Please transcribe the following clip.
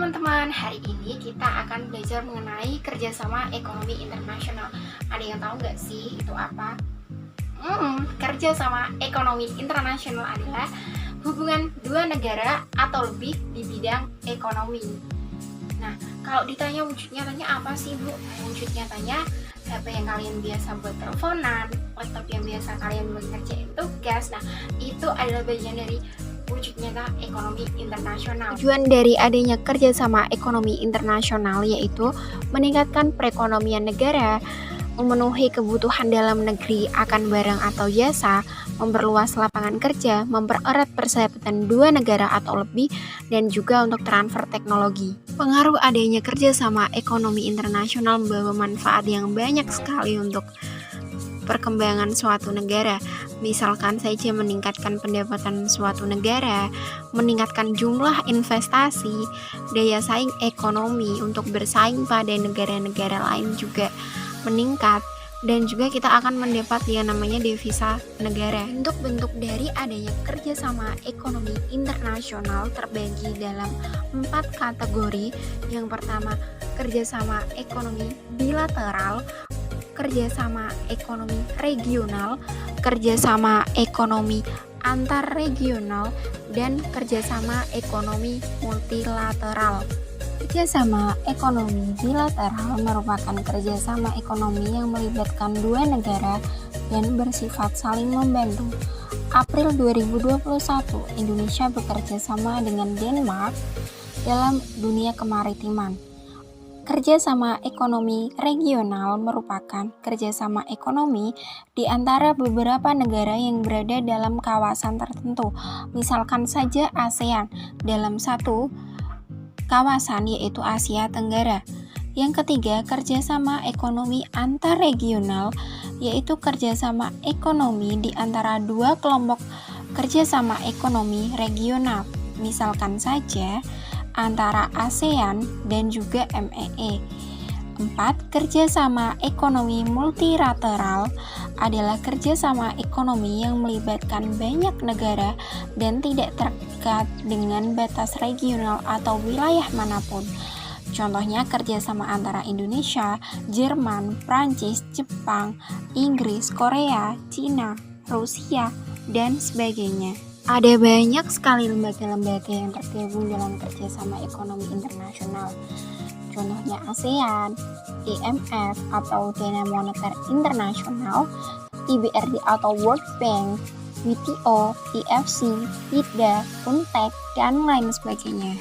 teman-teman, hari ini kita akan belajar mengenai kerjasama ekonomi internasional. Ada yang tahu nggak sih itu apa? Kerjasama ekonomi internasional adalah hubungan dua negara atau lebih di bidang ekonomi. Nah, kalau ditanya wujud nyatanya apa sih, Bu? Wujud nyatanya HP yang kalian biasa buat teleponan, laptop yang biasa kalian buat ngerjain tugas. Nah, itu adalah bagian dari wujud nyata ekonomi internasional. Tujuan dari adanya kerjasama ekonomi internasional yaitu meningkatkan perekonomian negara, memenuhi kebutuhan dalam negeri akan barang atau jasa, memperluas lapangan kerja, mempererat persahabatan dua negara atau lebih, dan juga untuk transfer teknologi. Pengaruh adanya kerjasama ekonomi internasional membawa manfaat yang banyak sekali untuk perkembangan suatu negara. Misalkan saja meningkatkan pendapatan suatu negara, meningkatkan jumlah investasi, daya saing ekonomi untuk bersaing pada negara-negara lain juga meningkat, dan juga kita akan mendapat yang namanya devisa negara. Bentuk-bentuk dari adanya kerjasama ekonomi internasional terbagi dalam 4 kategori. Yang pertama, kerjasama ekonomi bilateral, kerjasama ekonomi regional, kerjasama ekonomi antar regional, dan kerjasama ekonomi multilateral. Kerjasama ekonomi bilateral merupakan kerjasama ekonomi yang melibatkan dua negara dan bersifat saling membantu. April 2021, Indonesia bekerja sama dengan Denmark dalam dunia kemaritiman. Kerjasama ekonomi regional merupakan kerjasama ekonomi di antara beberapa negara yang berada dalam kawasan tertentu, misalkan saja ASEAN dalam satu kawasan yaitu Asia Tenggara. Yang ketiga, kerjasama ekonomi antar regional yaitu kerjasama ekonomi di antara dua kelompok kerjasama ekonomi regional, misalkan saja antara ASEAN dan juga MEE. 4. Kerjasama ekonomi multilateral adalah kerjasama ekonomi yang melibatkan banyak negara dan tidak terikat dengan batas regional atau wilayah manapun. Contohnya kerjasama antara Indonesia, Jerman, Prancis, Jepang, Inggris, Korea, Cina, Rusia, dan sebagainya. Ada banyak sekali lembaga-lembaga yang tergabung dalam kerjasama ekonomi internasional. Contohnya ASEAN, IMF atau Dana Moneter Internasional, IBRD atau World Bank, WTO, IFC, IDA, UNTEC, dan lain sebagainya.